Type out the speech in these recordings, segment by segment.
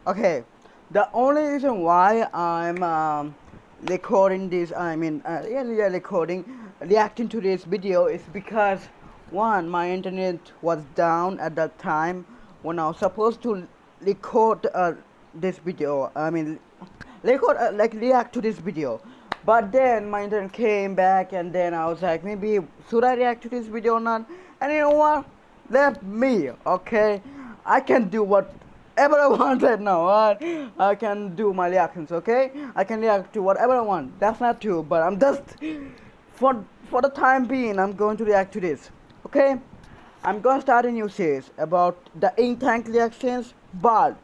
Okay, the only reason why I'm recording this, recording, reacting to this video is because one, my internet was down at that time when I was supposed to record this video. React to this video. But then my internet came back, and then I was like, maybe should I react to this video or not? And you know what? Let me, okay? I can do whatever I want right now. I can do my reactions, okay? I can react to whatever I want. That's not true, but I'm just for the time being, I'm going to react to this, okay? I'm going to start a new series about the ink tank reactions, but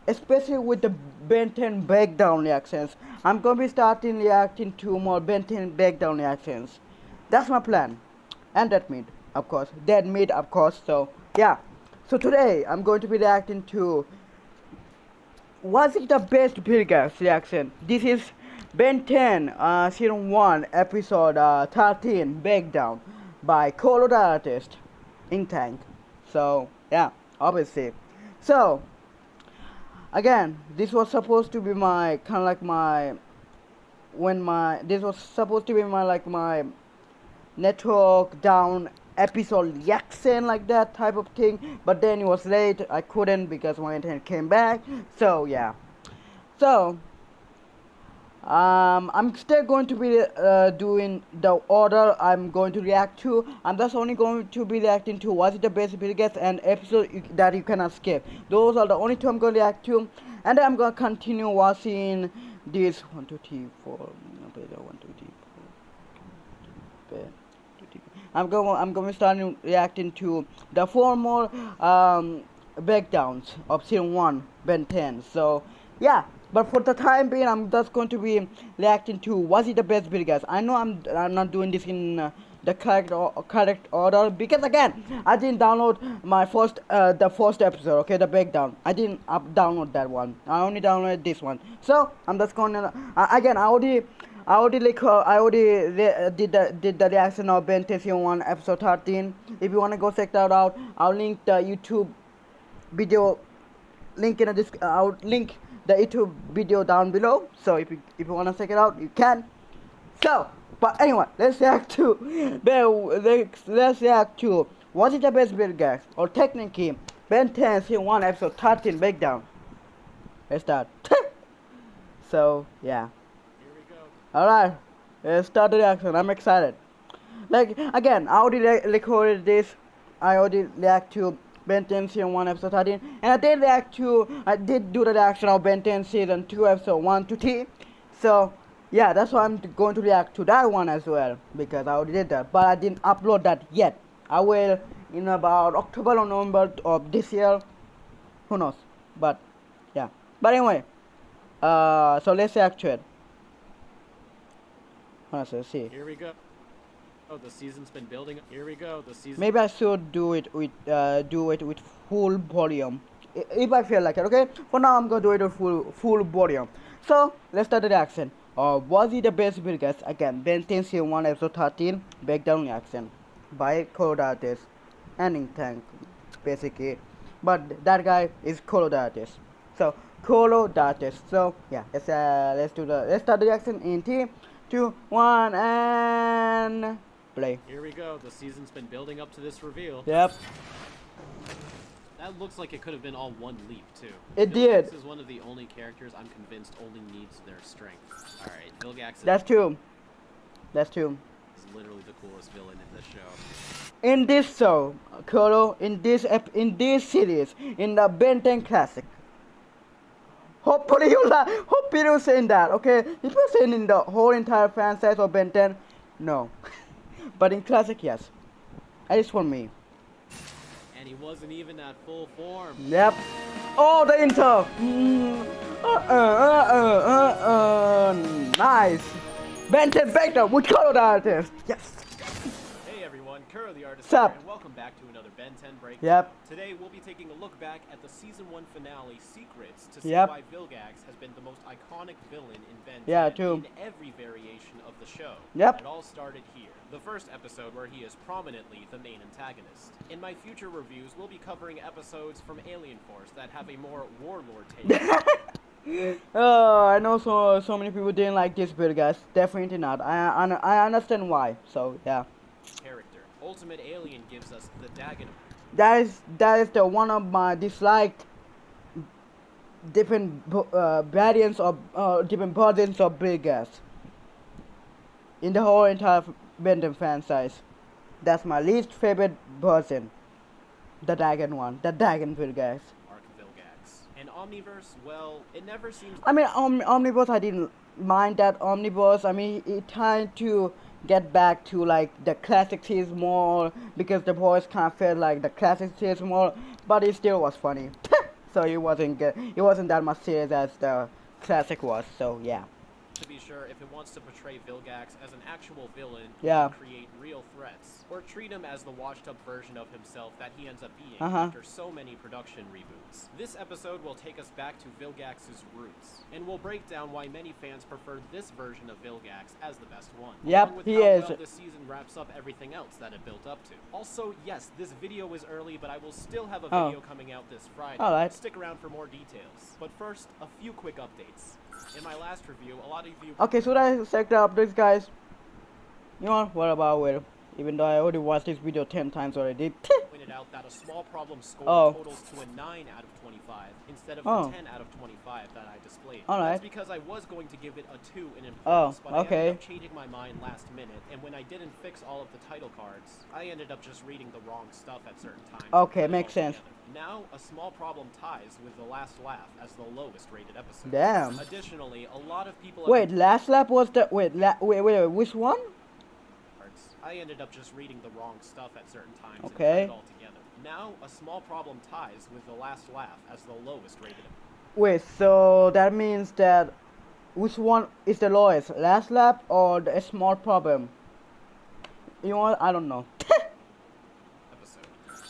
especially with the Ben 10 breakdown reactions. I'm going to be starting reacting to more Ben 10 breakdown reactions. That's my plan. And dead meat, of course. Dead meat, of course. So, yeah. So today, I'm going to be reacting to... Was it the best Vilgax reaction? This is Ben 10, Season 1, Episode 13, Breakdown by Colo the Artist, Ink Tank. So, yeah, obviously. So, again, this was supposed to be my kind of like my this was supposed to be my network down episode reaction, like that type of thing, but then it was late. I couldn't because my internet came back. So yeah, so I'm still going to be doing the order I'm going to react to. I'm just only going to be reacting to what's the best biggest and episode that you cannot skip. Those are the only two I'm going to react to, and then I'm going to continue watching this 1 2 3 4 1 2 3 4. I'm going to start reacting to the 4 more breakdowns of Season 1 Ben 10. So yeah, but for the time being, I'm just going to be reacting to was it the best video, guys. I know I'm not doing this in the correct order because again I didn't download my the first episode, okay, the breakdown. I didn't download that one. I only downloaded this one. So I'm just gonna again I already did the reaction of Ben 10 Season 1 Episode 13. If you wanna go check that out, I'll link the YouTube video link in the I'll link the YouTube video down below. So if you wanna check it out, you can. So, but anyway, let's react to what is the best Vilgax, or technically Ben 10 Season 1 Episode 13 breakdown. Let's start. So yeah. Alright, let's start the reaction. I'm excited. Like, again, I already recorded this. I already react to Ben 10 Season 1 Episode 13. And I did do the reaction of Ben 10 Season 2 Episode 1 to 3. So, yeah, that's why I'm going to react to that one as well. Because I already did that. But I didn't upload that yet. I will in about October or November of this year. Who knows? But, yeah. But anyway, so let's react to it. Let's see. Here we go. Oh, the season's been building. Here we go. The season. Maybe I should do it with full volume, if I feel like it. Okay. For now, I'm gonna do it with full volume. So let's start the reaction. Was it the best video, guys? Again, Ben 10 Season 1 Episode 13 breakdown reaction by Colo the Artist and Ink Tank, basically. But that guy is Colo the Artist. So Colo the Artist. So yeah, let's start the reaction in 3, 2, 1, and play. Here we go. The season's been building up to this reveal. Yep. That looks like it could have been all one leap, too. It did. This is one of the only characters I'm convinced only needs their strength. Alright, Vilgax That's true. That's true. is literally the coolest villain in this show. In this show, Colo, in this series, in the Ben 10 Classic. Hopefully you're saying that, okay? If you're saying in the whole entire franchise of Ben 10, no. But in Classic, yes. At least for me. And he wasn't even at full form. Yep. Oh, the intro. Nice. Ben 10 Vector with Colo the Artist. Yes. Hey everyone, Kura the artist Sup? here, and welcome back to another Ben 10 break. Yep. Today we'll be taking a look back at the season 1 finale secrets to see Yep. why Vilgax has been the most iconic villain in Ben 10 Yeah, true. in every variation of the show. Yep. It all started here, the first episode where he is prominently the main antagonist. In my future reviews, we'll be covering episodes from Alien Force that have a more warlord take. I know so many people didn't like this build, guys. Definitely not. I understand why. So yeah. Character. Ultimate Alien gives us the Dagon. That is the one of my disliked different variants of different versions of Vilgax in the whole entire Benton franchise. That's my least favorite version. The Dagon one. The Dagon Vilgax. Vilgax. And Omniverse, well, it never seems... I mean, Omniverse, I didn't mind that Omniverse. I mean, it tried to get back to like the classic series more because the boys kind of felt like the classic series more, but it still was funny. So it wasn't good. It wasn't that much serious as the classic was. So yeah. To be sure, if it wants to portray Vilgax as an actual villain, Yeah. create real threats, or treat him as the washed-up version of himself that he ends up being after so many production reboots. This episode will take us back to Vilgax's roots, and we'll break down why many fans prefer this version of Vilgax as the best one. Yep, along with he how is. well this season wraps up everything else that it built up to. Also, yes, this video is early, but I will still have a video coming out this Friday. Alright. Stick around for more details. But first, a few quick updates. In my last review, a lot of you... Okay, should I check the updates, guys? You know what about it? Even though I already watched this video 10 times already. pointed out that a small problem score totals to a 9 out of 25 instead of the 10 out of 25 that I displayed. That's because I was going to give it a 2 in importance, but I ended up changing my mind last minute, and when I didn't fix all of the title cards, I ended up just reading the wrong stuff at certain times. Okay, makes sense. Now, a small problem ties with The Last Laugh as the lowest rated episode. Damn. Additionally, a lot of people... Wait, Last Lap was the... Wait, which one? I ended up just reading the wrong stuff at certain times and cut Okay. it all together. Now, a small problem ties with The Last Laugh as the lowest rated. Wait, so that means that... Which one is the lowest? Last Lap or the small problem? You know what? I don't know.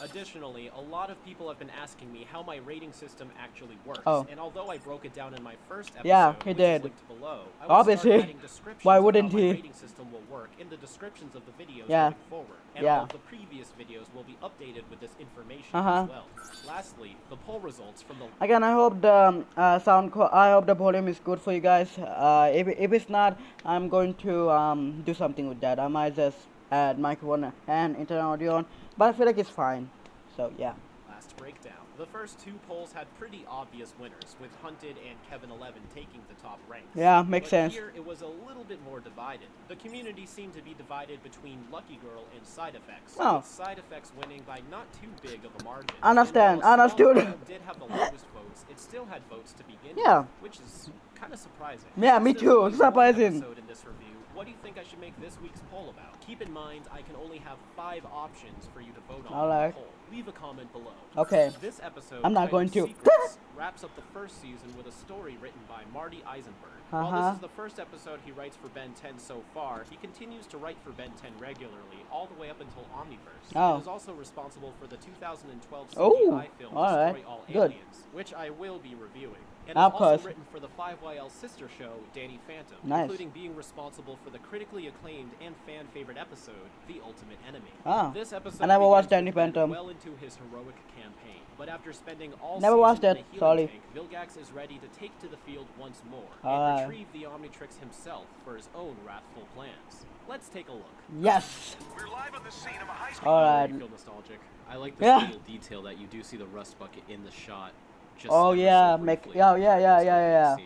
Additionally, a lot of people have been asking me how my rating system actually works. And although I broke it down in my first episode, he which did. is linked below, I will Obviously. start adding descriptions Why of wouldn't how my he? rating system will work in the descriptions of the videos going forward. And all of the previous videos will be updated with this information as well. Lastly, the poll results from the... Again, I hope the I hope the volume is good for you guys. If it's not, I'm going to do something with that. I might just add microphone and internal audio on, but I feel like it's fine. So yeah. Last breakdown. The first two polls had pretty obvious winners, with Hunted and Kevin11 taking the top ranks. Yeah, makes sense. Here it was a little bit more divided. The community seemed to be divided between Lucky Girl and Side Effects, with Side Effects winning by not too big of a margin. Understood. It did have the lowest votes. It still had votes to begin with, which is kind of surprising. Yeah, me too. Surprising. In this review, what do you think I should make this week's poll about? Keep in mind, I can only have 5 options for you to vote on in the poll. Leave a comment below. Okay. This episode, I'm not going to. Secrets, wraps up the first season with a story written by Marty Eisenberg. While this is the first episode he writes for Ben 10 so far, he continues to write for Ben 10 regularly, all the way up until Omniverse. He is also responsible for the 2012 CGI film Destroy All Aliens, which I will be reviewing. And is also written for the 5YL sister show, Danny Phantom, including being responsible for the critically acclaimed and fan-favorite episode, The Ultimate Enemy. This episode I never watched Danny Phantom. Well into his heroic campaign, but after spending all never watched season it. in a Sorry. tank, Vilgax is ready to take to the field once more and retrieve the Omnitrix himself for his own wrathful plans. Let's take a look. Yes. We're live on the scene of a high school. I feel nostalgic. I like this little detail that you do see the rust bucket in the shot. Just so briefly. Yeah.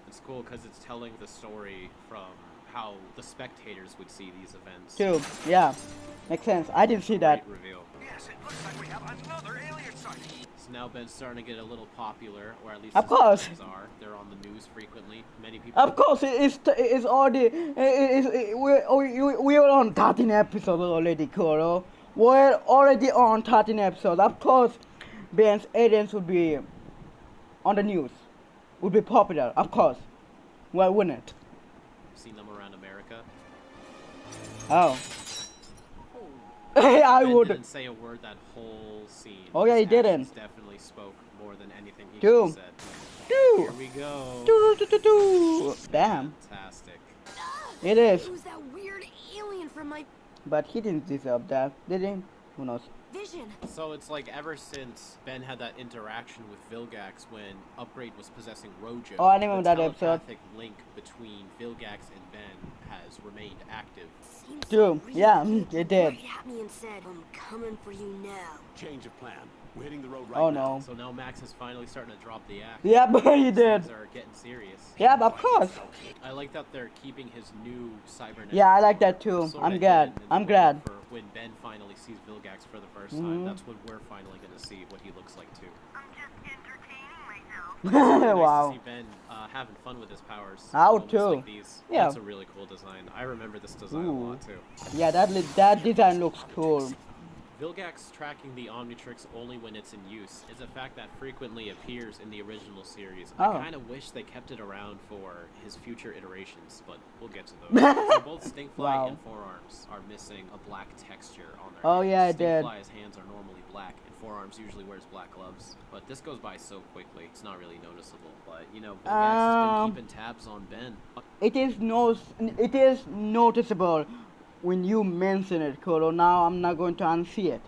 It's cool because it's telling the story from how the spectators would see these events. True. Yeah. Makes sense. I didn't see that. Reveal. Yes, it looks like we have another alien sighting. So now Ben's starting to get a little popular, or at least of course are. They're on the news frequently. Many people. Of course, it's already we're on 13 episodes already, Kuro. We're already on 13 episodes. Of course, Ben's aliens would be on the news, would be popular. Of course, why wouldn't it? Seen them around America. Oh. I Ben would. didn't say a word that whole scene. Oh, yeah, His he didn't. actions definitely spoke more than anything he Two. could have said. Doo. Here we go. Doo. Damn. Fantastic. It is. Who's that weird alien from my But he didn't deserve that, did he? Who knows? vision? So it's like ever since Ben had that interaction with Vilgax when Upgrade was possessing Rojo, Oh, I remember the that episode. telepathic link between Vilgax and Ben has remained active. Seems True. so real. Yeah, He it looked did. right at me and said, "I'm coming for you now." Change of plan. We're hitting the road right Oh now. no. So now Max is finally starting to drop the act. Yeah, but he did. Things are getting serious. Yeah, of course. I like that they're keeping his new cybernetic. Yeah, I like that too. sorta I'm hidden glad. in the I'm way glad. For when Ben finally sees Vilgax for the 1st Mhm. time, that's when we're finally going to see what he looks like too. I'm just entertaining myself. It's really nice Wow. to see Ben having fun with his powers. I would Moments too. Like these. Yeah. That's a really cool design. I remember this design a Ooh. lot too. Yeah, that design looks cool. Vilgax tracking the Omnitrix only when it's in use is a fact that frequently appears in the original series. Oh. I kind of wish they kept it around for his future iterations, but we'll get to those. So both Stinkfly Wow. and Forearms are missing a black texture on their Oh, hands. yeah, it did. Stinkfly's hands are normally black, and Forearms usually wears black gloves. But this goes by so quickly, it's not really noticeable. But, you know, Vilgax has been keeping tabs on Ben. It is noticeable when you mention it, Kolo. Now I'm not going to unsee it.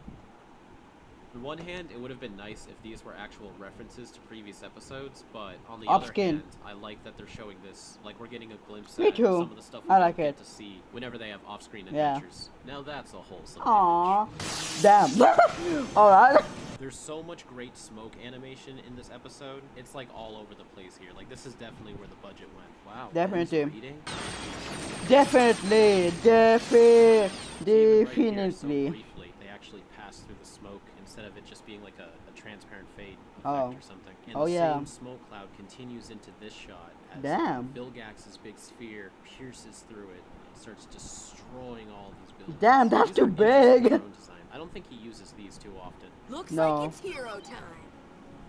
On one hand, it would have been nice if these were actual references to previous episodes, but on the Off other skin. hand, I like that they're showing this, like we're getting a glimpse Me at too. some of the stuff we I don't like get it. to see whenever they have off-screen Yeah. adventures. Now that's a wholesome Aww. image. Damn. Alright. There's so much great smoke animation in this episode. It's like all over the place here. Like this is definitely where the budget went. Wow. Definitely. Ben's reading? Definitely. Even right here, so Definitely. briefly, they actually pass through the smoke instead of it just being like a transparent fade effect Oh. or something. And Oh, the yeah. same smoke cloud continues into this shot as Damn. Vilgax's big sphere pierces through it and starts destroying all these buildings. Damn, that's These too are interesting big. drone design. I don't think he uses these too often. Looks No. like it's hero time.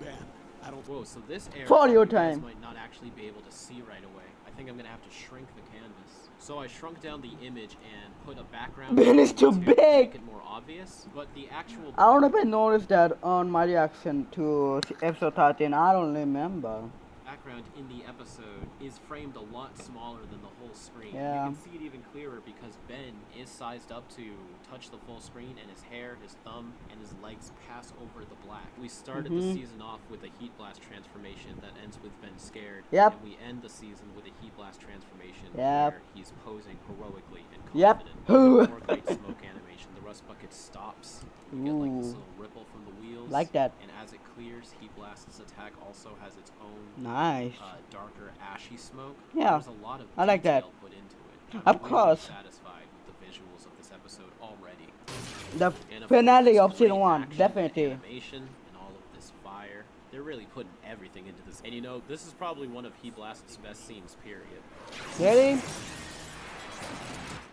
Ben, I don't. Whoa, so this area For your you guys time. might not actually be able to see right away. I think I'm gonna have to shrink the canvas. So I shrunk down the image and put a background Ben is too to big. make it more obvious. But the actual I don't know if I noticed that on my reaction to episode 13. I don't remember. background in the episode is framed a lot smaller than the whole screen. Yeah. You can see it even clearer because Ben is sized up to touch the full screen, and his hair, his thumb, and his legs pass over the black. We started the season off with a heat blast transformation that ends with Ben scared. Yep. And we end the season with a heat blast transformation Yep. where he's posing heroically and Yep. confident. More great smoke animation. The rust bucket stops. You get like this Ooh. little ripple from the wheels. Like that. And as it clears, Heat Blast's attack also has its own Nice. darker, ashy smoke. Yeah, There's a lot of I like that. detail put into it. Of I'm really course. satisfied with the visuals of this episode already. The And of finale course, of season great 1, action, definitely. Animation and all of this fire. They're really putting everything into this. And you know, this is probably one of Heat Blast's best scenes, period. Really?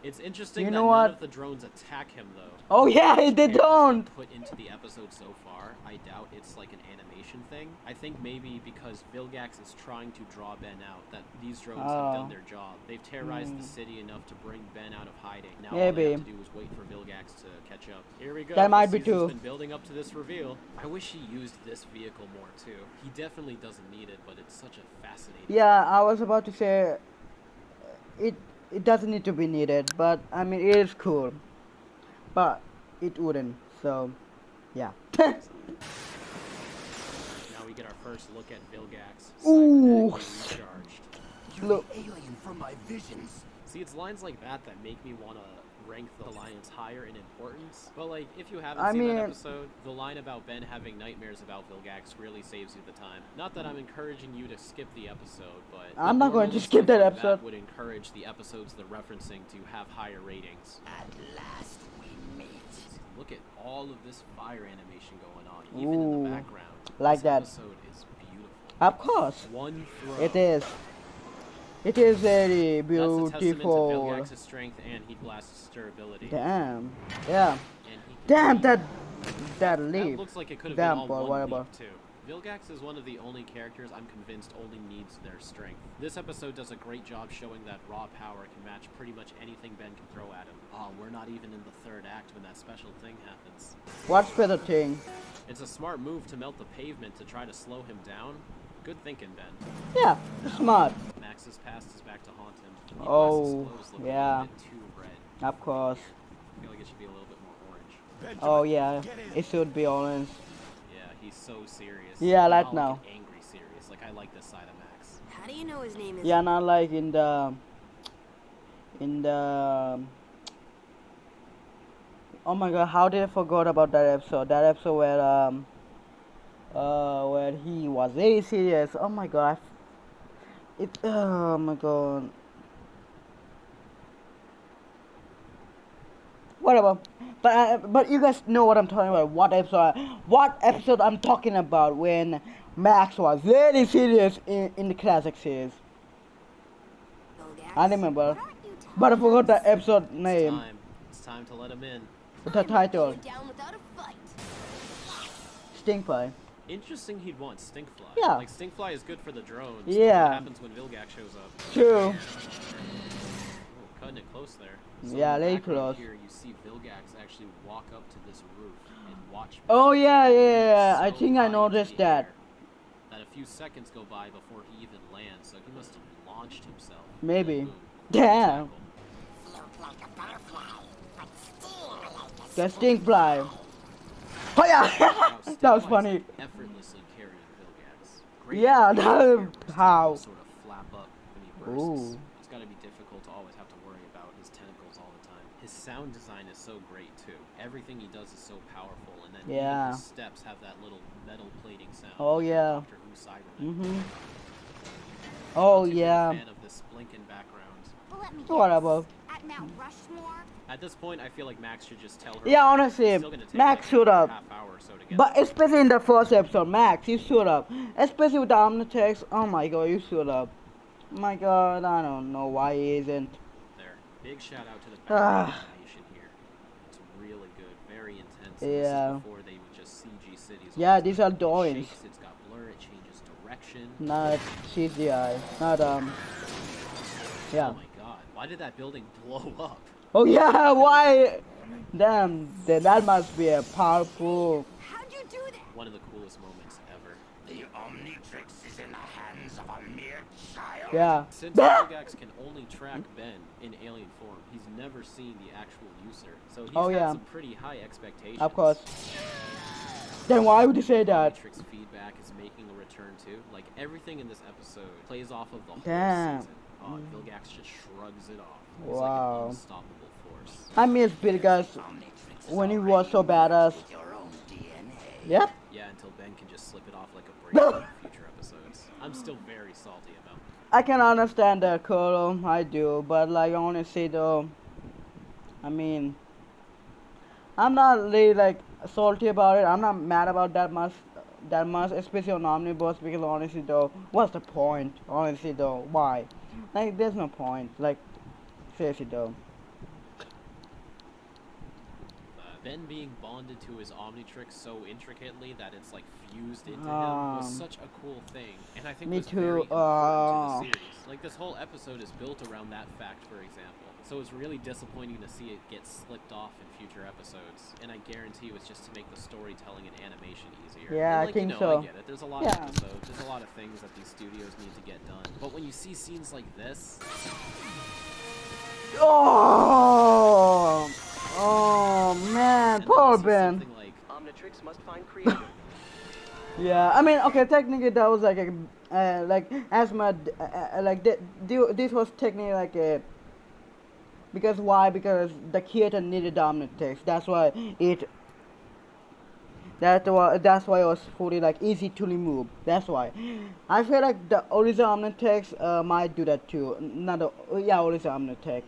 It's interesting You that know none what? of the drones attack him, though. Oh yeah, they Characters they've don't. put into the episode so far, I doubt it's like an animation thing. I think maybe because Vilgax is trying to draw Ben out, that these drones have Oh. done their job. They've terrorized the city enough to bring Ben out of hiding. Now all Maybe. they have to do is wait for Vilgax to catch up. Here we go. That might The be season's too. been building up to this reveal. I wish he used this vehicle more too. He definitely doesn't need it, but it's such a fascinating. Yeah, I was about to say it doesn't need to be needed, but I mean it is cool. But it wouldn't. So yeah. Now we get our first look at Vilgax. Ooh. cybernetically recharged. Look. Alien from my visions. See, it's lines like that that make me want to rank the Alliance higher in importance. But, like, if you haven't I seen mean- that episode, the line about Ben having nightmares about Vilgax really saves you the time. Not that I'm encouraging you to skip the episode, but... I'm the not going to normal skip stuff that like episode. would encourage the episodes they're referencing to have higher ratings. At last we meet. Look at all of this fire animation going on, even in Ooh, the background. like This that. episode is beautiful. Of course. One throw. It is. It is very That's a testament to beautiful. Vilgax's strength and Heat Blast's durability. Damn. Yeah. And he can Damn leap. that That leap. looks like it could have Damn, been boy, all one whatever. leap too. Vilgax is one of the only characters I'm convinced only needs their strength. This episode does a great job showing that raw power can match pretty much anything Ben can throw at him. Oh, we're not even in the third act when that special thing happens. What's for the thing? It's a smart move to melt the pavement to try to slow him down. Good thinking, Ben. Yeah, smart. Max's past is back to haunt him. He Oh, clothes look yeah. a little bit too red. Of course. I feel like it should be a little bit more orange. Benjamin, Oh yeah, get in. it should be orange. Yeah, he's so serious. Yeah, Not right like now. an angry serious. Like, I like this side of Max. How do you know his name is? Yeah, not like in the oh my god, how did I forget about that episode? That episode where he was very serious. Oh my god, oh my god. Whatever. But you guys know what I'm talking about. What episode I'm talking about when Max was very serious in the classic series. Vilgax? I remember. What aren't you But I telling forgot us? the episode name. It's time to let him in. The I'm not title. going down without a fight. Stinkfly. Interesting he'd want Stinkfly. Yeah. Like, Stinkfly is good for the drones. Yeah. What happens when Vilgax shows up? True. Oh, cutting it close there. So Yeah, in the very background close. Here you see Vilgax actually walk up to this roof and watch. Oh yeah, yeah. So I think I high into noticed the that. air that a few seconds go by before he even lands, so he must have launched himself. Maybe. And boom, Damn. tackle. The Stinkfly. Oh yeah. Wow, That was Stinkfly's funny. Effortlessly carrying Vilgax. Great Yeah, idea. that- Just how? Sort of flap up when he bursts. Ooh. It's got to be difficult to always have to worry about his tentacles all the time. His sound design is so great too. Everything he does is so powerful, and then even Yeah. his steps have that little metal plating sound. Oh, like yeah. Doctor Who Cyberman. Mhm. Oh Not too big a yeah. fan of this blinking background. Let me Whatever. guess. At Mount Rushmore? At this point, I feel like Max should just tell her. Yeah, honestly, It's still gonna take Max like should a have. half hour or so to get But there. especially in the first episode, Max, you should have. Especially with the Omnitrix. Oh my god, you should have. My god, I don't know why he isn't. There. Big shout out to the Ah. background animation here. It's really good, very intense. Yeah. This is before they would just CG cities. Yeah, all the these time. are drawings. It shakes, it's got blur, it changes direction. Not CGI. Not Yeah. Oh my god, why did that building blow up? Oh yeah, why? Damn, that must be a powerful. How'd you do that? One of the coolest moments ever. The Omnitrix is in the hands of a mere child. Yeah. Since Vilgax can only track Ben in alien form, he's never seen the actual user. So he's Oh, got yeah. some pretty high expectations. Of course. Then why would you say that? Matrix feedback is making a return too. Like, everything in this episode plays off of the whole Damn. season. Oh, and Vilgax just shrugs it off. He's Wow. like an unstoppable force. I miss Vilgax Omnitrix is when he already was so badass. with your own DNA. Yep. Yeah, until Ben can just slip it off like a break in future episodes. I'm still very salty about it. I can understand that, Kolo. I do, but like honestly though, I mean, I'm not really like salty about it. I'm not mad about that much, especially on Omnibus, because honestly though, what's the point? Honestly though, why? Like, there's no point. Like, seriously though. Ben being bonded to his Omnitrix so intricately that it's like fused into him was such a cool thing, and I think Me was too, very important to the series. Like, this whole episode is built around that fact, for example. So it's really disappointing to see it get slipped off in future episodes, and I guarantee it was just to make the storytelling and animation easier. Yeah, and, I like, think you know, so. I get it. There's a lot Yeah. of episodes. There's a lot of things that these studios need to get done. But when you see scenes like this, Oh, oh man, and then poor you see Ben. something like Omnitrix must find creative. Yeah, I mean, okay, technically that was like a, like as much, like this was technically like a, because why? Because the creator needed the Omnitrix. That's why it. That's why it was fully like easy to remove. That's why. I feel like the original Omnitrix might do that too. Not the original Omnitrix.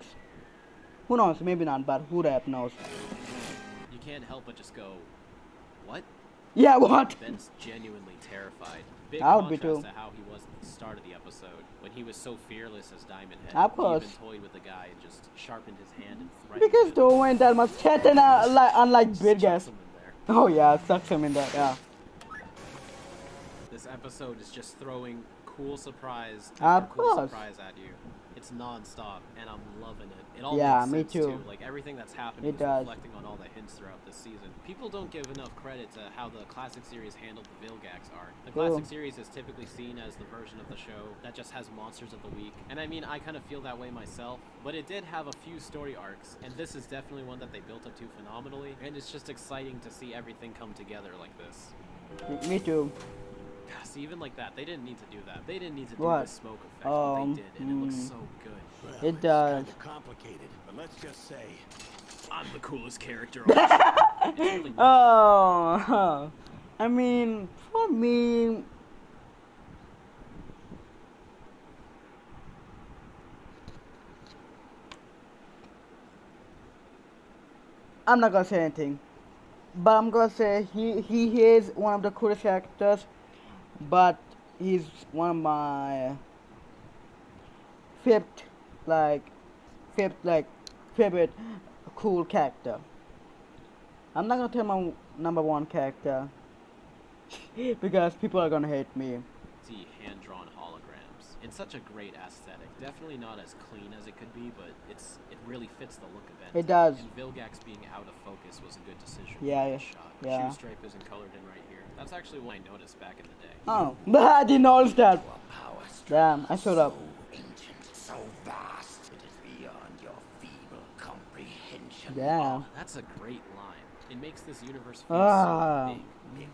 Who knows? Maybe not, but who the heck knows? you can't help but just go, what? Yeah, what? Ben's genuinely terrified. Big I would be contrast too. to how he was at the start of the episode, when he was so fearless as Diamond Head. Of He course. even toyed with the guy and just sharpened his hand and threatened Because him. Joe went that much threatened, unlike Just Big chucks Gas. him in there. Oh yeah, sucks him in that, yeah. this episode is just throwing cool surprise Of after cool course. surprise at you. It's non-stop, and I'm loving it. It all Yeah, makes me sense, too. Like, everything that's happening It is does. reflecting on all the hints throughout this season. People don't give enough credit to how the classic series handled the Vilgax arc. The classic series is typically seen as the version of the show that just has monsters of the week. And I mean, I kind of feel that way myself, but it did have a few story arcs, and this is definitely one that they built up to phenomenally, and it's just exciting to see everything come together like this. Me too. See, even like that, they didn't need to do that. They didn't need to do What? the smoke effect, but they did, and it looks so good. Well, It does. It's kinda complicated, but let's just say I'm the coolest character on the show. It's really neat. Oh, I mean, for me, I'm not gonna say anything, but I'm gonna say he is one of the coolest characters, but he's one of my fifth, like, favorite cool character. I'm not gonna tell my number one character because people are gonna hate me. See hand-drawn holograms. It's such a great aesthetic. Definitely not as clean as it could be, but it really fits the look of it. It does. And Vilgax being out of focus was a good decision. Yeah, for yeah, this shot. yeah. Shoe stripe isn't colored in right here. That's actually what I noticed back in the day. Oh, but I didn't notice that. your power Damn, I showed up. so ancient, so vast, it is beyond your feeble comprehension. Damn. That's a great line. It makes this universe feel Ah. so big.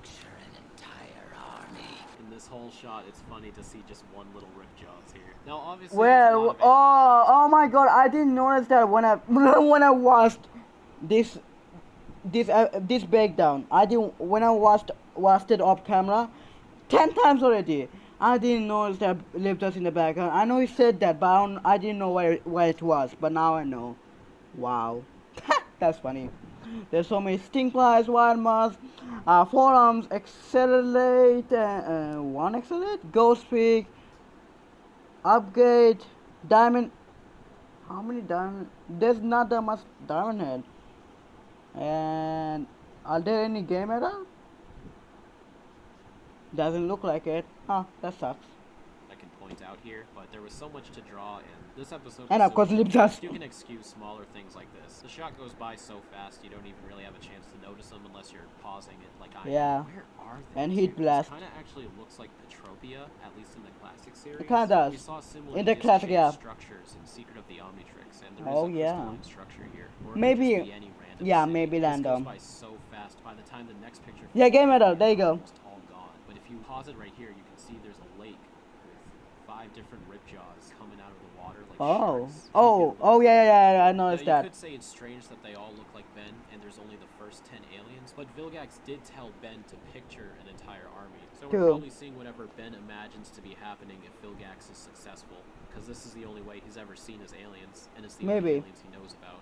Picture an entire army. In this whole shot, it's funny to see just one little rip jaws here. Now, obviously, there's a lot Well, of animation. oh my god, I didn't notice that when I when I watched this breakdown. I didn't when I watched it off camera 10 times already. I didn't notice that lived us in the background. I know he said that, but I didn't know where it was. But now I know. Wow, that's funny. There's so many stink flies, wild moths, forearms, accelerate, one accelerate, ghost peak, upgrade, diamond. How many diamond? There's not that much diamond head. And are there any game at all? Doesn't look like it. Huh, that sucks. I can point out here, but there was so much to draw, and this episode And was of so course, short, lip dust. you can excuse smaller things like this. The shot goes by so fast, you don't even really have a chance to notice them unless you're pausing it like I Yeah. am. Where are they? And heat blast. Kind of actually looks like Petropia, at least in the classic series. It kinda does. We saw similar In the classic, disc-shaped yeah. structures in Secret of the Omnitrix, and there Oh, is a yeah. crystalline structure here. Or it could Maybe- just be any random yeah, city. maybe This random. goes by so fast. By the time the next picture. Yeah, game finishes, medal, there you they're go. almost all gone. But if you pause it right here, you can see there's a lake with 5 different rip jaws coming out of the water like sharks. Yeah, I Now, noticed you that. could say it's strange that they all look like Ben, and there's only the first 10 aliens, but Vilgax did tell Ben to picture an entire army. So we're True. probably seeing whatever Ben imagines to be happening if Vilgax is successful, because this is the only way he's ever seen his aliens, and it's the Maybe. only aliens he knows about.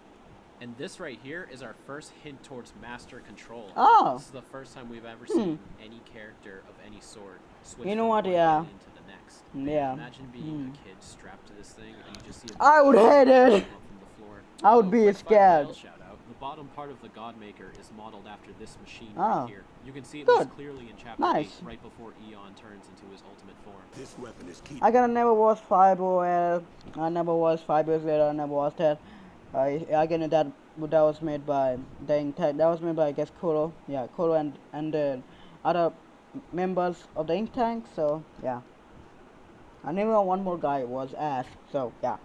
And this right here is our first hint towards master control. Oh. This is the first time we've ever seen any character of any sort switch You know from what, one yeah. alien to the next. Yeah. Imagine being a kid strapped to this thing, and you just see a I would hate it. from the floor. I would be quick scared. 5 shout out. The bottom part of the Godmaker is modeled after this machine Oh. right here. You can see it Good. most clearly in Chapter Nice. 8, right before Eon turns into his ultimate form. This weapon is key. I gotta never watch 5OL. I never watched 5 years later. I never watched that. Again, that was made by that was made by I guess Kuro. Yeah, Kuro and the other members of the Ink Tank. So yeah. I never one more guy was Ash. So yeah.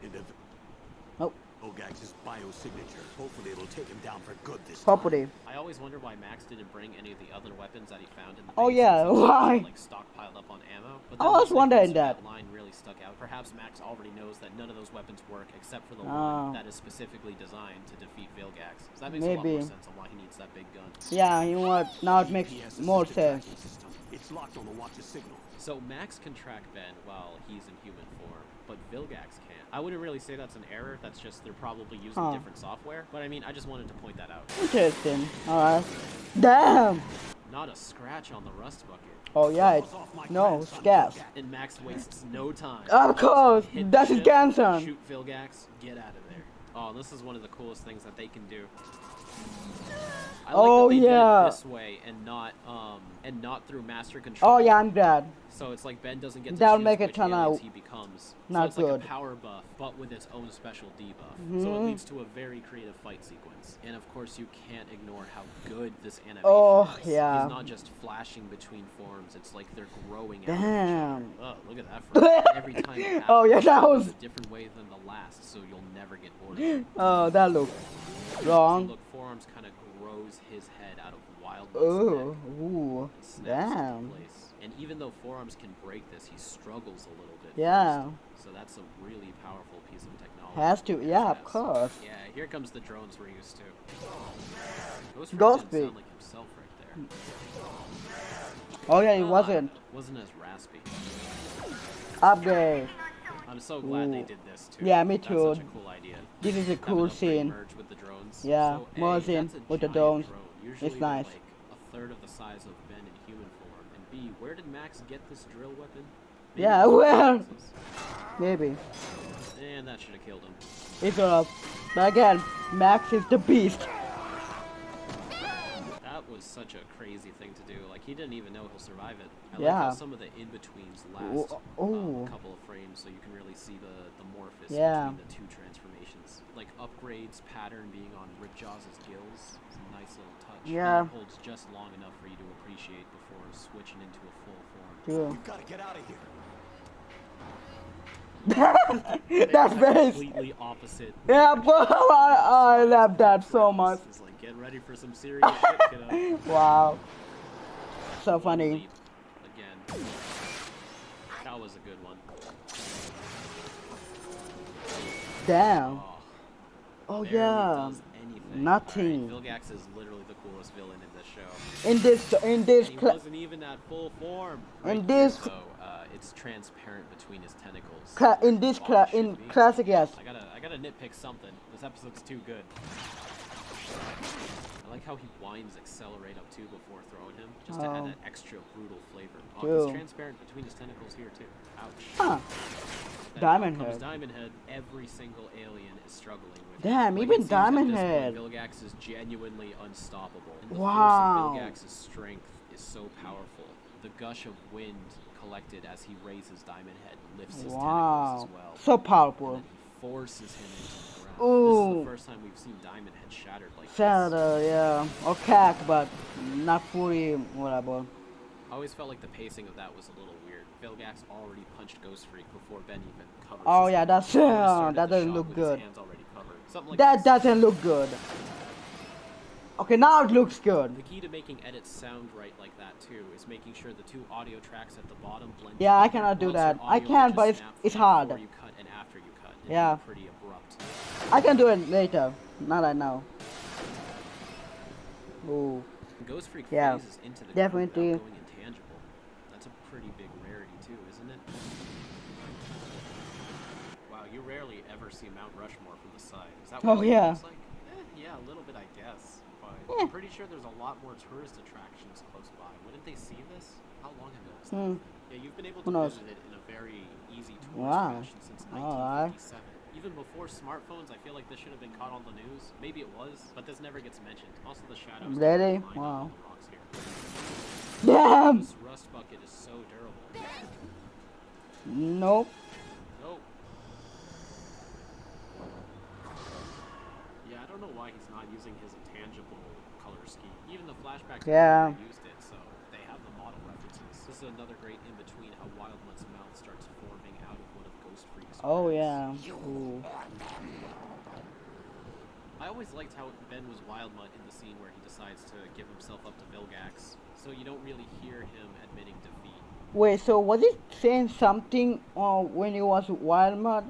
Nope. Vilgax's biosignature. Hopefully it'll take him down for good this time. Property. I always wonder why Max didn't bring any of the other weapons that he found in the Oh, base, yeah, since he why? like stockpiled up on ammo. But I then was once they wondering posted that. line really stuck out. Perhaps Max already knows that none of those weapons work except for the Oh. one that is specifically designed to defeat Vilgax. So that makes a lot more Maybe. sense on why he needs that big gun. Yeah, you know what? Now it makes GPS more assisted sense. tracking system. It's locked on the watch's signal. So Max can track Ben while he's in human form, but Vilgax can't. I wouldn't really say that's an error, that's just they're probably using Huh. different software. But I mean, I just wanted to point that out. Interesting. Alright. Damn. Not a scratch on the rust bucket. Oh yeah. No, it's gas. And Max wastes no time. Of course. Hit the That's his ship, grandson. Shoot Vilgax, get out of there. Oh, this is one of the coolest things that they can do. I like Oh, that they did yeah. it this way and not through master control. Oh yeah, I'm glad. So it's like Ben doesn't get to That'll choose make it which turn aliens out he becomes. not so it's like good. a power buff, but with its own special debuff. So it leads to a very creative fight sequence. And of course, you can't ignore how good this animation is. Yeah. He's not just flashing between forms; it's like they're growing out. Damn. Oh, look at that! Front. Every time it happens, Oh yeah, that was. it's a different way than the last, so you'll never get bored. Oh, that looked See, wrong. look, Forearms kind of grows his head out of Wild Oh, neck. ooh, damn. And even though Forearms can break this, he struggles a little bit. Yeah. First. So that's a really powerful piece of technology. Has to, yeah, of course. Yeah, here comes the drones we're used to. Ghost didn't Beak. sound like himself right there. Oh yeah, it wasn't. Wasn't as raspy. Upgrade. I'm so glad they did this too. Yeah, me too. That's such a cool idea. This is a cool scene. Merge with the drones. Yeah, so, merge in that's a with the giant drones. Drone. Usually It's nice. Like a third of the size of Ben in human form. And B, where did Max get this drill weapon? Maybe Yeah, well, maybe. And that should have killed him. It's but again, Max is the beast. That was such a crazy thing to do. Like, he didn't even know he'll survive it. I Yeah. like how some of the in-betweens last a couple of frames, so you can really see the morphous between the two transformations. Like, upgrades pattern being on Ripjaw's gills. It's a nice little touch. Yeah. And it holds just long enough for you to appreciate before switching into a full form. True. We've got to get out of here. That's very. Completely opposite. Yeah, but I love that so much. It's like, get ready for some serious shit, kiddo. Wow. So funny. Again. That was a good one. Damn. Oh barely yeah. does anything. Nothing. Right, Vilgax is literally the coolest villain in this show. In this He wasn't even at full form. in this So it's transparent between his tentacles. in classic, yes. I gotta nitpick something. This episode's too good. I like how he winds accelerate up too before throwing him, just to add that extra brutal flavor. Oh, he's transparent between his tentacles here too. Ouch. Huh. Diamond Head. Diamond Head. Every single alien is struggling with. Damn, Like, even it seems Diamond at this Head. point, Vilgax is genuinely unstoppable. And the Wow. force of Vilgax's strength is so powerful. The gush of wind collected as he raises Diamond Head lifts his tentacles as well. So powerful. And then he forces him into the ground. Ooh. This is the first time we've seen Diamond Head shattered like this. Yeah. Or cack, but not fully whatever. I always felt like the pacing of that was a little weird. Vilgax already punched Ghost Freak before Ben even covered. Oh yeah, that's that the doesn't shot look with good. His hands already covered. Something like That this. doesn't look good. Okay, now it looks good. The key to making edits sound right like that too is making sure the two audio tracks at the bottom blend. Yeah, I together, cannot do or else that. your I audio can, will but just snap it's from hard. Before you cut and after you cut. It'd Yeah. be pretty abrupt. I can do it later, not right now. Ooh. Ghost Freak Yeah, phases into the definitely. ground without going intangible. That's a pretty big rarity too, isn't it? Wow, you rarely ever see Mount Rushmore from the side. Is that what it looks like? Yeah, a little bit, I guess. But I'm pretty sure there's a lot more tourist attractions close by. Wouldn't they see this? How long ago was that? Yeah, you've been able to visit it in a very easy tourist fashion since 1957. Even before smartphones, I feel like this should have been caught on the news. Maybe it was, but this never gets mentioned. Also, the shadows. Really? Line up Wow. on the rocks here. Damn! This rust bucket is so durable. Nope. Nope. Yeah, I don't know why he's not using his intangible color scheme. Even the flashbacks used it, so they have the model references. This is another great in-between how Wildmutt's mouth starts forming out of one of Ghost Freak's Oh brains. yeah. Ooh. I always liked how Ben was Wildmutt in the scene where he decides to give himself up to Vilgax, so you don't really hear him admitting defeat. Wait, so was he saying something when he was Wildmutt,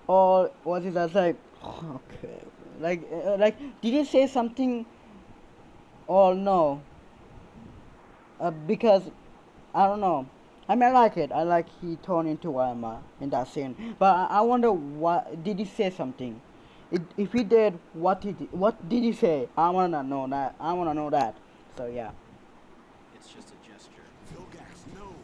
or was it just like okay, like did he say something or no? Because I don't know. I mean, I like it. I like he turned into Wildmutt in that scene, but I wonder what did he say something? If he did, what did he say? I wanna know that. So yeah. It's just a gesture. Vilgax, no.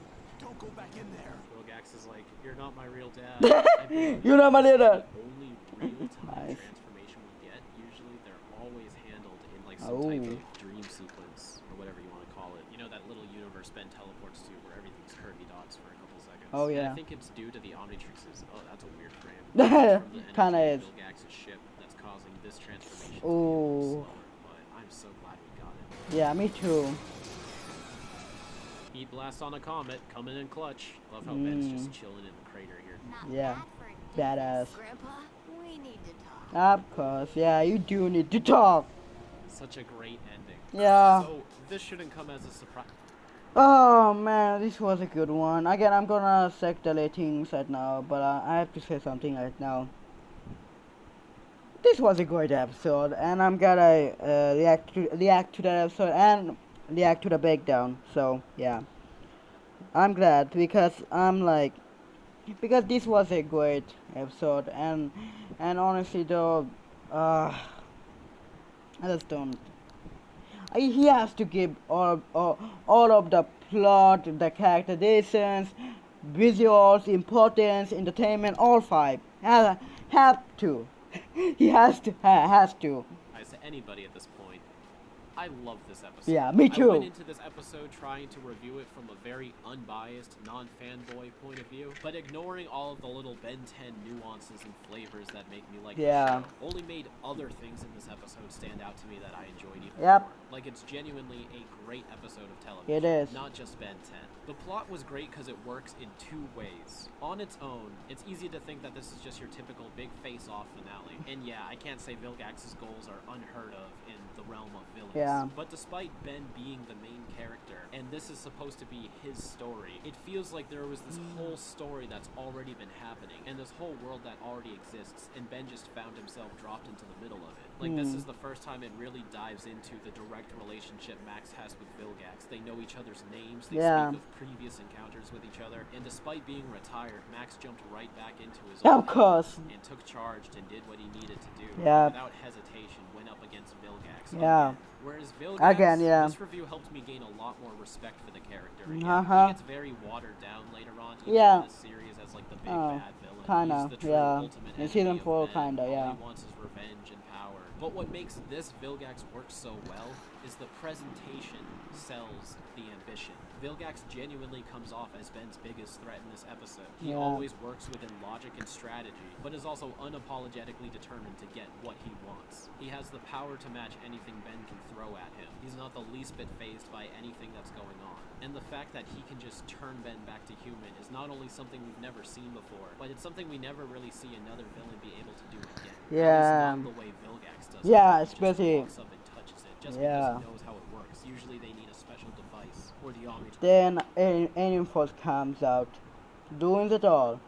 Don't go back in there. Vilgax is like, you're not my real dad. You're not my dad. The only real-time Nice. transformation we get, usually they're always handled in like some type of dream sequence, or whatever you want to call it. You know, that little universe Ben teleports to where everything's Kirby dots for a couple seconds. Oh, And yeah. I think it's due to the Omnitrix's... Oh, that's a weird frame. Kinda is. Vilgax's ship that's causing this transformation to be a Ooh. little slower, but I'm so glad we got it. Yeah, me too. Heat blast on a comet, coming in clutch. Love how Ben's just chilling in the crater here. Not Yeah. bad for a Badass. Grandpa, we need to talk. Of course, yeah, you do need to talk. Such a great ending. Yeah. So, this shouldn't come as a surprise. Oh man, this was a good one. Again, I'm gonna select things right now, but I have to say something right now. This was a great episode, and I'm gonna react to that episode and react to the breakdown. So yeah, I'm glad because because this was a great episode, and honestly though, I just don't. He has to give all of the plot, the characterizations, visuals, importance, entertainment, all five. Have to. He has to. Has to. I say anybody at this point. I love this episode. Yeah, me I too. went into this episode trying to review it from a very unbiased, non-fanboy point of view, but ignoring all of the little Ben 10 nuances and flavors that make me like the show, only made other things in this episode stand out to me that I enjoyed even more. Like, it's genuinely a great episode of television. It is. Not just Ben 10. The plot was great because it works in two ways. On its own, it's easy to think that this is just your typical big face-off finale. And yeah, I can't say Vilgax's goals are unheard of in the realm of villains. Yeah. But despite Ben being the main character, and this is supposed to be his story, it feels like there was this whole story that's already been happening, and this whole world that already exists, and Ben just found himself dropped into the middle of it. Like, this is the first time it really dives into the direct relationship Max has with Vilgax. They know each other's names, they speak of previous encounters with each other, and despite being retired, Max jumped right back into his own life and took charge and did what he needed to do. Without hesitation, went up against Vilgax. Whereas Vilgax, this review helped me gain a lot more respect for the character. He gets very watered down later on, even in this series, as like the big bad villain. He's the true ultimate enemy season 4, of Ben. All he wants is revenge and power. But what makes this Vilgax work so well is the presentation sells the ambition. Vilgax genuinely comes off as Ben's biggest threat in this episode. He always works within logic and strategy, but is also unapologetically determined to get what he wants. He has the power to match anything Ben can throw at him. He's not the least bit fazed by anything that's going on. And the fact that he can just turn Ben back to human is not only something we've never seen before, but it's something we never really see another villain be able to do again. At least not the way Vilgax does it. Especially. Just walks up and touches it, just because he knows how it works. Usually they need a special device, or the Omnitrix. Then Alien Force comes out, doing it all.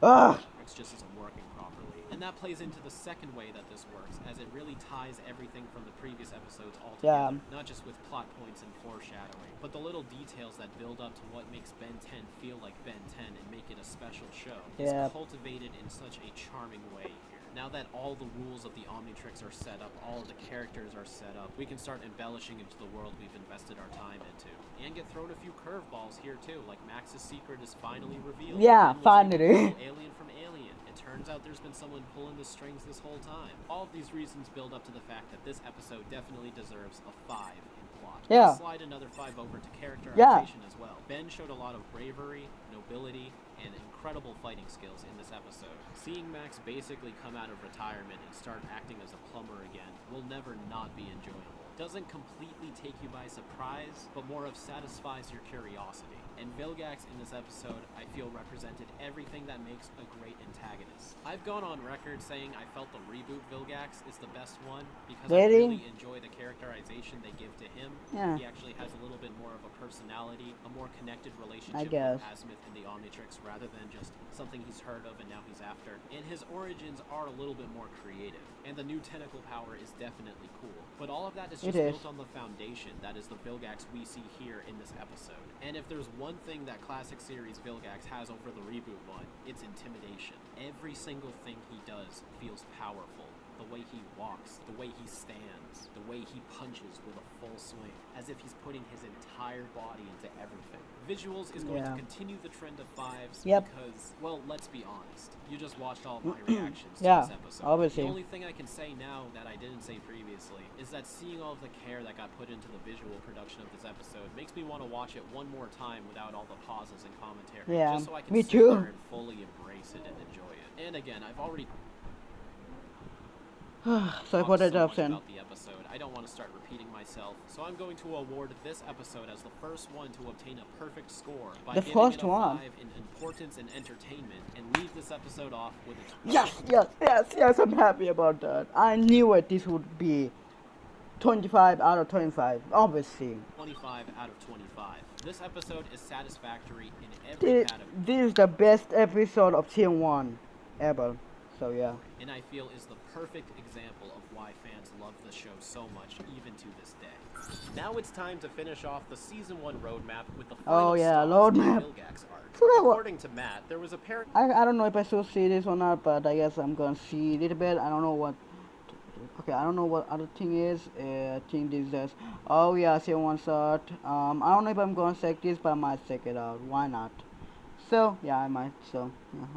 It just isn't working properly. And that plays into the second way that this works, as it really ties everything from the previous episodes all together. Not just with plot points and foreshadowing, but the little details that build up to what makes Ben 10 feel like Ben 10 and make it a special show is cultivated in such a charming way here. Now that all the rules of the Omnitrix are set up, all of the characters are set up, we can start embellishing into the world we've invested our time into. And get thrown a few curveballs here too, like Max's secret is finally revealed. Finally. Alien from Alien. It turns out there's been someone pulling the strings this whole time. All of these reasons build up to the fact that this episode definitely deserves a 5 in plot. Let's slide another 5 over to characterization as well. Ben showed a lot of bravery, nobility, and incredible fighting skills in this episode. Seeing Max basically come out of retirement and start acting as a plumber again will never not be enjoyable. Doesn't completely take you by surprise, but more of satisfies your curiosity. And Vilgax in this episode, I feel represented everything that makes a great antagonist. I've gone on record saying I felt the reboot Vilgax is the best one because I really enjoy the characterization they give to him. He actually has a little bit more of a personality, a more connected relationship with Azimuth and the Omnitrix rather than just something he's heard of and now he's after. And his origins are a little bit more creative, and the new tentacle power is definitely cool. But all of that is just built on the foundation that is the Vilgax we see here in this episode. And if there's one thing that classic series Vilgax has over the reboot one, it's intimidation. Every single thing he does feels powerful. The way he walks, the way he stands, the way he punches with a full swing, as if he's putting his entire body into everything. Visuals is going to continue the trend of 5s because, well, let's be honest. You just watched all of my reactions to this episode. Obviously. The only thing I can say now that I didn't say previously is that seeing all of the care that got put into the visual production of this episode makes me want to watch it one more time without all the pauses and commentary. Yeah, just so I can me sit too. there and fully embrace it and enjoy it. And again, I've already Sorry for the interruption. about the episode. I don't want to start repeating myself, so I'm going to award this episode as the first one to obtain a perfect score by The giving first it a one? 5 in importance and entertainment, and leave this episode off with a Yes, I'm happy about that. I knew it, this would be 25 out of 25, obviously. 25 out of 25. This episode is satisfactory in every category. This is the best episode of Season 1 ever, so yeah. And I feel is the perfect example of why fans love the show so much, even to this day. Now it's time to finish off the Season 1 roadmap with the final roadmap. Vilgax arc. So that According to Matt, there was a I don't know if I should see this or not, but I guess I'm gonna see a little bit. I don't know what. Okay, I don't know what other thing is. I think this is. Oh yeah, Season 1 start. I don't know if I'm gonna check this, but I might check it out. Why not? So yeah, I might. So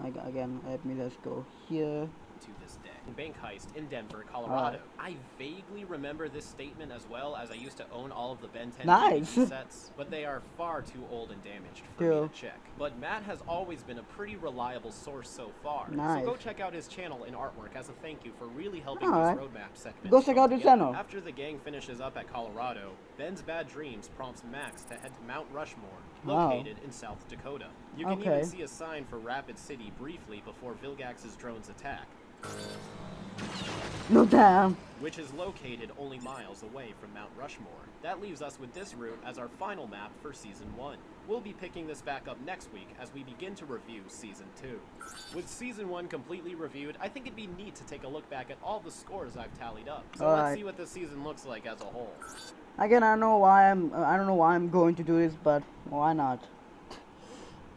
yeah, again, let me just go here. To this day. Bank heist in Denver, Colorado. I vaguely remember this statement as well, as I used to own all of the Ben 10 DVD sets, but they are far too old and damaged for me to check. But Matt has always been a pretty reliable source so far, so go check out his channel and artwork as a thank you for really helping these roadmap segments. Go check out his channel. After the gang finishes up at Colorado, Ben's bad dreams prompts Max to head to Mount Rushmore, located in South Dakota. You can even see a sign for Rapid City briefly before Vilgax's drones attack. No damn. Which is located only miles away from Mount Rushmore. That leaves us with this route as our final map for Season 1. We'll be picking this back up next week as we begin to review Season 2. With Season 1 completely reviewed, I think it'd be neat to take a look back at all the scores I've tallied up. So let's see what this season looks like as a whole. Again, I don't know why I'm going to do this, but why not?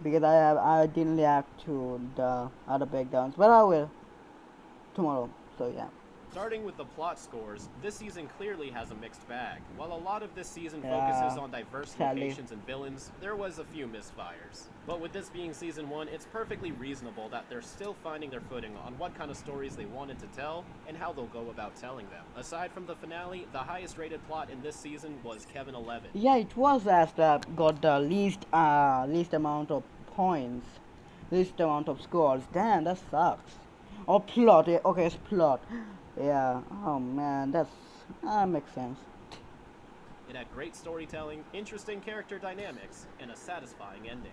Because I didn't react to the other breakdowns, but I will tomorrow. So yeah. Starting with the plot scores, this season clearly has a mixed bag. While a lot of this season focuses on diverse locations and villains, there was a few misfires. But with this being Season 1, it's perfectly reasonable that they're still finding their footing on what kind of stories they wanted to tell and how they'll go about telling them. Aside from the finale, the highest rated plot in this season was Kevin 11. Yeah, it was as that got the least amount of points, least amount of scores. Damn, that sucks. Oh, plot. Yeah, okay, it's plot. Yeah. Oh man, that makes sense. It had great storytelling, interesting character dynamics, and a satisfying ending.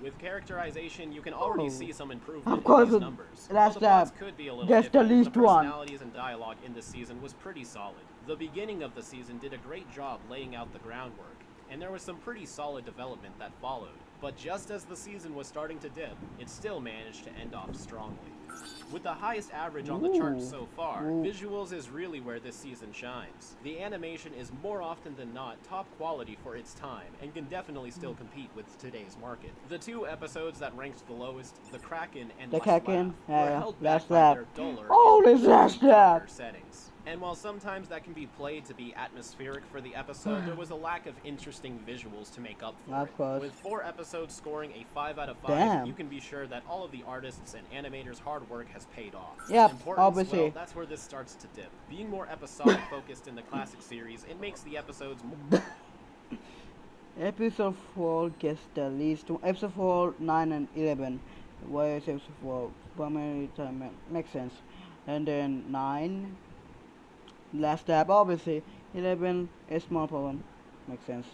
With characterization, you can already see some improvement in these numbers. That's could be a little the least the one. Personalities and dialogue in this season was pretty solid. The beginning of the season did a great job laying out the groundwork, and there was some pretty solid development that followed. But just as the season was starting to dip, it still managed to end off strongly. With the highest average on the charts so far, visuals is really where this season shines. The animation is more often than not top quality for its time, and can definitely still compete with today's market. The two episodes that ranked the lowest, The Kraken and The Last Laugh, Kraken, were held back by their duller and settings. And while sometimes that can be played to be atmospheric for the episode, there was a lack of interesting visuals to make up for it. With 4 episodes scoring a 5 out of 5, you can be sure that all of the artists and animators' hard work has paid off. Yep, obviously. Well, that's where this starts to dip. Being more episodic focused in the classic series, it makes the episodes more... Episode 4 gets the least. Episode 4, 9, and 11. Why is episode 4? Primary time makes sense. And then 9. Last tab, obviously. 11 is small problem. Makes sense.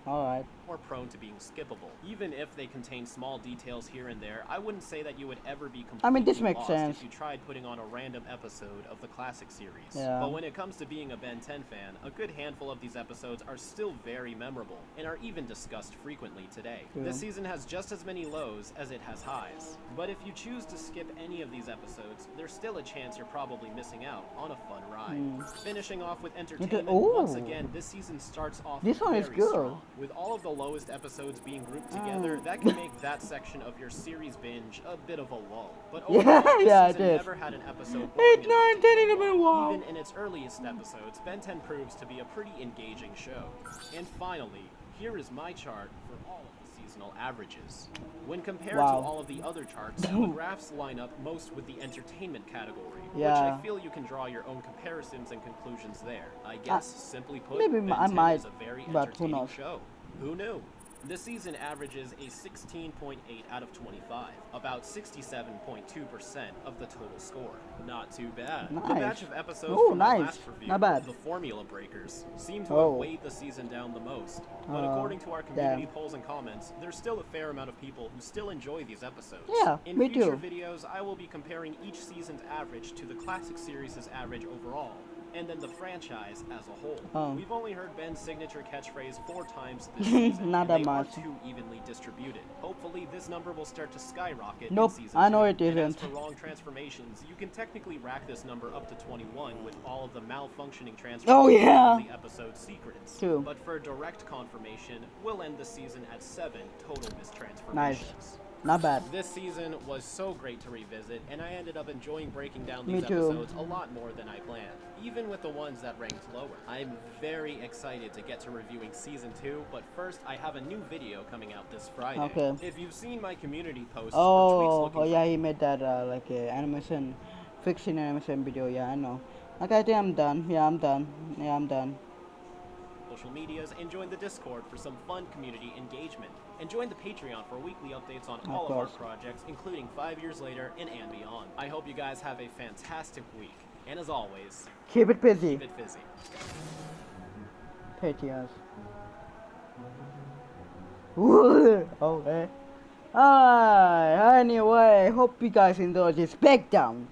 Alright. More prone to being skippable. Even if they contain small details here and there, I wouldn't say that you would ever be completely this makes lost sense. if you tried putting on a random episode of the classic series. Yeah. But when it comes to being a Ben 10 fan, a good handful of these episodes are still very memorable, and are even discussed frequently today. This season has just as many lows as it has highs. But if you choose to skip any of these episodes, there's still a chance you're probably missing out on a fun ride. Finishing off with entertainment, once again, this season starts off This one is very good. strong. With all of the lowest episodes being grouped together, that can make that section of your series binge a bit of a lull. But overall, this season never had an episode boring 8, enough 9, to 10, go 11, wrong. wow. Even in its earliest episodes, Ben 10 proves to be a pretty engaging show. And finally, here is my chart for all of the seasonal averages. When compared to all of the other charts, the graphs line up most with the entertainment category, which I feel you can draw your own comparisons and conclusions there. I guess, simply put, maybe Ben I 10 might, is a very but who entertaining knows? show. Who knew? This season averages a 16.8 out of 25, about 67.2% of the total score. Not too bad. Nice. The batch of episodes Ooh, from the nice. last review, Not bad. the Formula Breakers, seem to have weighed the season down the most. But according to our community polls and comments, there's still a fair amount of people who still enjoy these episodes. Yeah, In me future too. videos, I will be comparing each season's average to the classic series' average overall, and then the franchise as a whole. We've only heard Ben's signature catchphrase 4 times this season, Not and that they much. aren't too evenly distributed. Hopefully, this number will start to skyrocket Nope, in season I know 2. it And as isn't. for wrong transformations, you can technically rack this number up to 21 with all of the malfunctioning transformations of the episode's secrets. True. But for direct confirmation, we'll end the season at 7 total mistransformations. Nice. Not bad. This season was so great to revisit, and I ended up enjoying breaking down Me these too. episodes a lot more than I planned, even with the ones that ranked lower. I'm very excited to get to reviewing Season 2, but first I have a new video coming out this Friday. Okay. If you've seen my community posts or tweets looking Oh yeah, he made that like a animation, fixing animation video. Yeah, I know. Okay, I think I'm done. Yeah, I'm done. Yeah, I'm done. social medias, and join the Discord for some fun community engagement. And join the Patreon for weekly updates on all of our projects, including 5 years later and beyond. I hope you guys have a fantastic week. And as always, keep it busy. keep it busy. Patreons. Okay. Alright, anyway, hope you guys enjoyed this breakdown.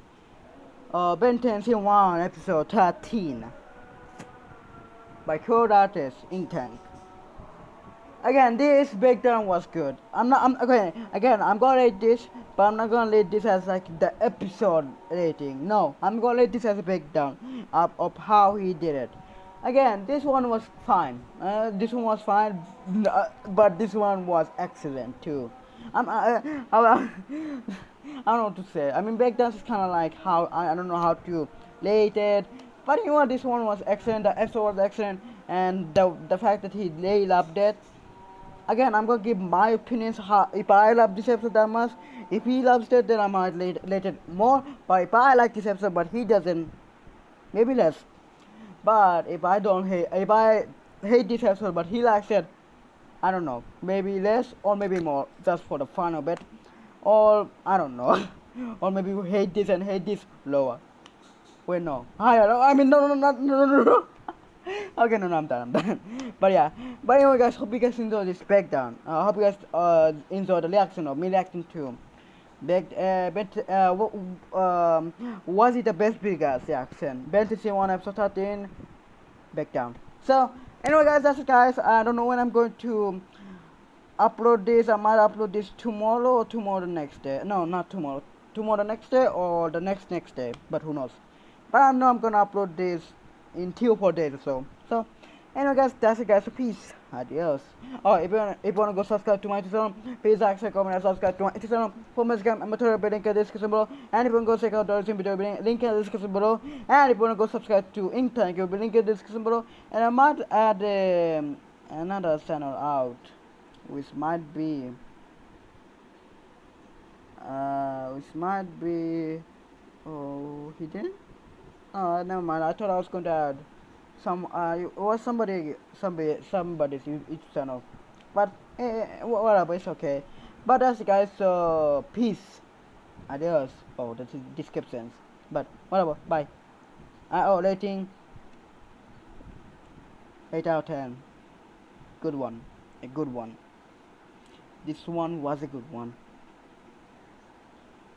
Ben 10 Season 1, Episode 13. By code artist Inktank. Again, this breakdown was good. I'm gonna rate this, but I'm not gonna rate this as like the episode rating. No, I'm gonna rate this as a breakdown of how he did it. Again, this one was fine. This one was fine, but this one was excellent too. I don't know what to say. I mean, breakdowns is kind of like how I don't know how to rate it. But you know what, this one was excellent, the episode was excellent, and the fact that he really loved it. Again, I'm gonna give my opinions, if I love this episode that much. If he loves it, then I might rate it more. But if I like this episode but he doesn't, maybe less. But if I hate this episode but he likes it, I don't know, maybe less or maybe more, just for the fun of it. Or, I don't know, or maybe you hate this and hate this lower. Wait, no. I mean, no. Okay, no, I'm done. But yeah. But anyway, guys, hope you guys enjoyed this breakdown. Hope you guys enjoyed the reaction of me reacting to. Was it the best Vilgax reaction? Season 1, Episode 13, breakdown. So, anyway, guys, that's it, guys. I don't know when I'm going to upload this. I might upload this tomorrow or tomorrow the next day. No, not tomorrow. Tomorrow the next day or the next day. But who knows? But I know I'm gonna upload this in 3 or 4 days or so. So, anyway, guys, that's it, guys. So, peace. Adios. Oh, if you wanna go subscribe to my channel, please like, share, comment, and subscribe to my channel. For my Instagram, I'm link in the description below. And if you wanna go check out the original video, link in the description below. And if you wanna go subscribe to Inktank, you'll be link in the description below. And I might add another channel out, which might be. Oh, he didn't. Oh, never mind. I thought I was going to add it was somebody's each channel, but whatever, it's okay. But that's it, guys. So peace, adios. Oh, that's descriptions. But whatever. Bye. Rating 8 out of 10. Good one. A good one. This one was a good one.